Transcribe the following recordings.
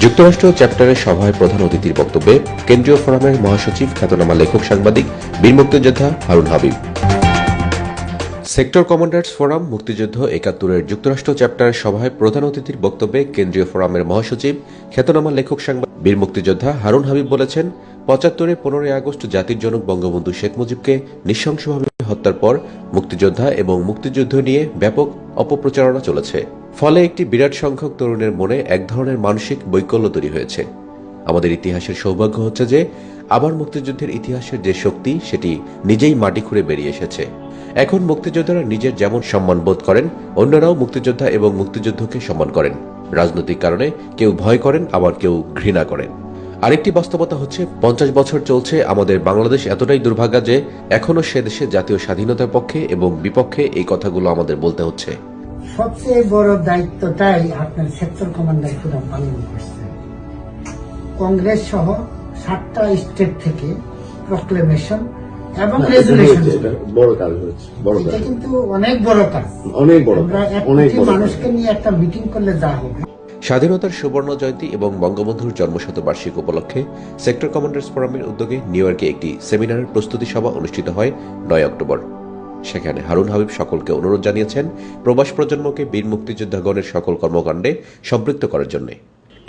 যুক্তরাষ্ট্র চ্যাপ্টারের সভায় প্রধান অতিথির বক্তব্যে কেন্দ্রীয় ফোরামের মহাসচিব খ্যাতনামা লেখক সাংবাদিক বীর মুক্তিযোদ্ধা Harun Habib. Sector commanders forum মুক্তিযুদ্ধ ৭১-এর যুক্তরাষ্ট্র চ্যাপ্টারের সভায় প্রধান অতিথির বক্তব্যে কেন্দ্রীয় ফোরামের মহাসচিব খ্যাতনামা লেখক সাংবাদিক বীর মুক্তিযোদ্ধা হারুন হাবিব বলেছেন, ৭৫-এ ১৫ই আগস্ট জাতির জনক বঙ্গবন্ধু শেখ মুজিবকে নৃশংসভাবে হত্যার পর মুক্তিযোদ্ধা এবং মুক্তিযুদ্ধ নিয়ে ব্যাপক অপপ্রচারণা চলেছে। ফলে একটি বিরাট সংখ্যক তরুণের মনে এক ধরনের মানসিক বৈকল্য তৈরি হয়েছে। আমাদের ইতিহাসের সৌভাগ্য হচ্ছে যে আবার মুক্তিযুদ্ধের ইতিহাসের যে শক্তি সেটি নিজেই মাটি খুঁড়ে বেরিয়ে এসেছে। এখন মুক্তিযোদ্ধারা নিজের যেমন সম্মান বোধ করেন, অন্যরাও মুক্তিযোদ্ধা এবং মুক্তিযুদ্ধকে সম্মান করেন। রাজনৈতিক কারণে কেউ ভয় করেন, আবার কেউ ঘৃণা করেন। আরেকটি বাস্তবতা হচ্ছে ৫০ বছর চলছে আমাদের বাংলাদেশ এতটাই দুর্ভাগা যে এখনও সে দেশে জাতীয় স্বাধীনতার পক্ষে এবং বিপক্ষে এই কথাগুলো আমাদের বলতে হচ্ছে। সবচেয়ে বড় দায়িত্বটাই আপনার সেক্টর কমান্ডার ফোরাম পালন করছে। কংগ্রেস সহ ৭টা স্টেট থেকে প্রক্লেমেশন এবং রেজুলেশন, এটা কিন্তু অনেক বড় কাজ। আমরা ১ কোটি মানুষকে নিয়ে একটা মিটিং করলে যা হবে। স্বাধীনতার সুবর্ণ জয়ন্তী এবং বঙ্গবন্ধুর জন্মশতবার্ষিকী উপলক্ষে সেক্টর কমান্ডার্স ফোরামের উদ্যোগে নিউ ইয়র্কে একটি সেমিনারের প্রস্তুতি সভা অনুষ্ঠিত হয় ৯ অক্টোবর। সেখানে হারুন হাবিব সকলকে অনুরোধ জানিয়েছেন প্রবাস প্রজন্মকে বীর মুক্তিযোদ্ধাগণের সকল কর্মকাণ্ডে সম্পৃক্ত করার জন্য।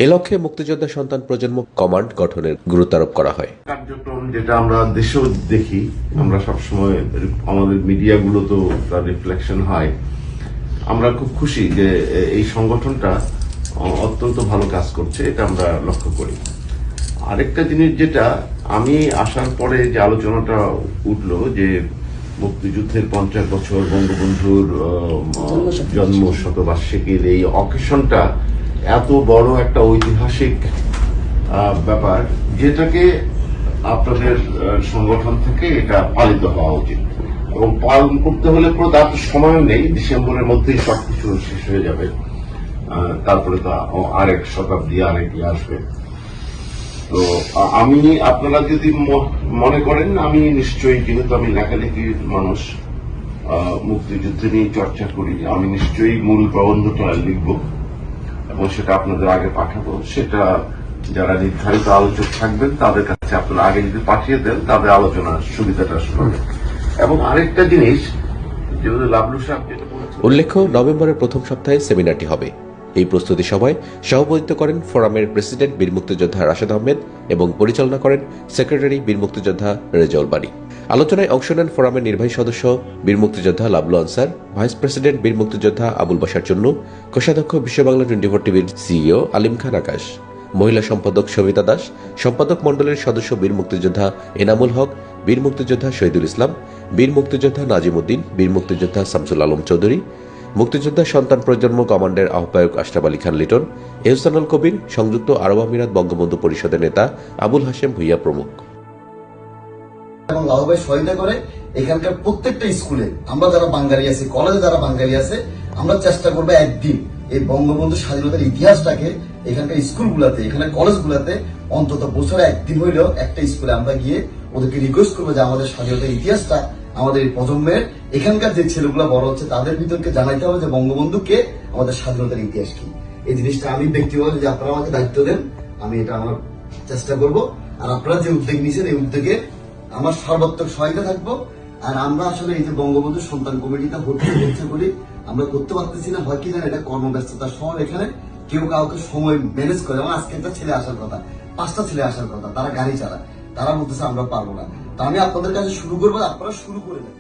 এ লক্ষ্যে মুক্তিযোদ্ধা সন্তান প্রজন্ম কমান্ড গঠনের গুরুত্বারোপ করা হয়। কার্যক্রম যেটা আমরা দেশেও দেখি, আমরা সবসময় আমাদের মিডিয়াগুলো তো তার রিফ্লেকশন হয়। আমরা খুব খুশি যে এই সংগঠনটা অত্যন্ত ভালো কাজ করছে, এটা আমরা লক্ষ্য করি। আরেকটা জিনিস যেটা আমি আসার পরে যে আলোচনাটা উঠলো যে মুক্তিযুদ্ধের ৫০ বছর বঙ্গবন্ধুর জন্মশতবার্ষিকীর এই অকেশনটা এত বড় একটা ঐতিহাসিক ব্যাপার, যেটাকে আপনাদের সংগঠন থেকে এটা পালিত হওয়া উচিত এবং পালন করতে হলে তার সময়ও নেই, ডিসেম্বরের মধ্যেই সবকিছু শেষ হয়ে যাবে। তারপরে তো আরেক শতাব্দী আরেকটি আসবে। তো আমি, আপনারা যদি মনে করেন, আমি নিশ্চয়ই, যেহেতু আমি লেখালেখির মানুষ, মুক্তিযুদ্ধ নিয়ে চর্চা করি, আমি নিশ্চয়ই মূল প্রবন্ধটা লিখব এবং সেটা আপনাদের আগে পাঠাবো। সেটা যারা নির্ধারিত আলোচক থাকবেন তাদের কাছে আপনারা আগে যদি পাঠিয়ে দেন, তাদের আলোচনার সুবিধাটা শুনবেন। এবং আরেকটা জিনিস, যেহেতু লাবলু সাহেব যেটা উল্লেখ্য, নভেম্বরের প্রথম সপ্তাহে সেমিনারটি হবে। এই প্রস্তুতি সভায় সভাপতিত্ব করেন ফোরামের প্রেসিডেন্ট বীর মুক্তিযোদ্ধা রাশেদ আহমেদ এবং পরিচালনা করেন সেক্রেটারি বীর মুক্তিযোদ্ধা রেজাউল বারী। আলোচনায় অংশ নেন ফোরামের নির্বাহী সদস্য বীর মুক্তিযোদ্ধা লাবলু আনসার, ভাইস প্রেসিডেন্ট বীর মুক্তিযোদ্ধা আবুল বাশার চুন্নু, কোষাধ্যক্ষ বিশ্ববাংলা 24 টিভির সিইও আলিম খান আকাশ, মহিলা সম্পাদক সবিতা দাস, সম্পাদক মণ্ডলের সদস্য বীর মুক্তিযোদ্ধা এনামুল হক, বীর মুক্তিযোদ্ধা শহীদুল ইসলাম, বীর মুক্তিযোদ্ধা নাজিম উদ্দিন, বীর মুক্তিযোদ্ধা শামসুল আলম চৌধুরী, মুক্তিযোদ্ধা সন্তান প্রজন্ম কমান্ডের আহ্বায়ক আশরাফ আলী খান লিটন, এহসানুল কবির, সংযুক্ত আরব আমিরাত বঙ্গবন্ধু পরিষদের নেতা আবুল হাশেম ভুইয়া প্রমুখ। এবং লালভাই সহায়তা করে এখানকার প্রত্যেকটা স্কুলে, আমরা যারা বাঙালি আছি, কলেজে যারা বাঙালি আছে, আমরা চেষ্টা করবো একদিন এই বঙ্গবন্ধু স্বাধীনতার ইতিহাসটাকে এখানকার স্কুলগুলাতে, এখানে কলেজগুলাতে অন্তত বছরে একদিন হইলেও একটা স্কুলে আমরা গিয়ে ওদেরকে রিকোয়েস্ট করবো যে আমাদের স্বাধীনতার ইতিহাসটা আমাদের এই প্রজন্মের, এখানকার যে ছেলেগুলো বড় হচ্ছে তাদের ভিতরকে জানাইতে হবে যে বঙ্গবন্ধু কে, আমাদের স্বাধীনতার ইতিহাস কি। এই জিনিসটা আমি ব্যক্তিগত, যে আপনারা আমাকে দায়িত্ব দেন, আমি এটা আমার চেষ্টা করব। আর আপনারা যে উদ্যোগ নিয়েছেন, এই উদ্যোগে আমার সর্বাত্মক সহায়তা থাকবো। আর আমরা আসলে এই যে বঙ্গবন্ধু সন্তান কমিটিটা হচ্ছে করি, আমরা করতে পারতেছি না, হয় কি জানেন, এটা কর্মব্যস্ততার সময়, এখানে কেউ কাউকে সময় ম্যানেজ করে। যেমন আজকে একটা ছেলে আসার কথা, 5টা ছেলে আসার কথা, তারা গাড়ি চালায়, তারা বলতেছে আমরা পারবো না। তা আমি আপনাদের কাছে শুরু করবো, আপনারা শুরু করে দেন।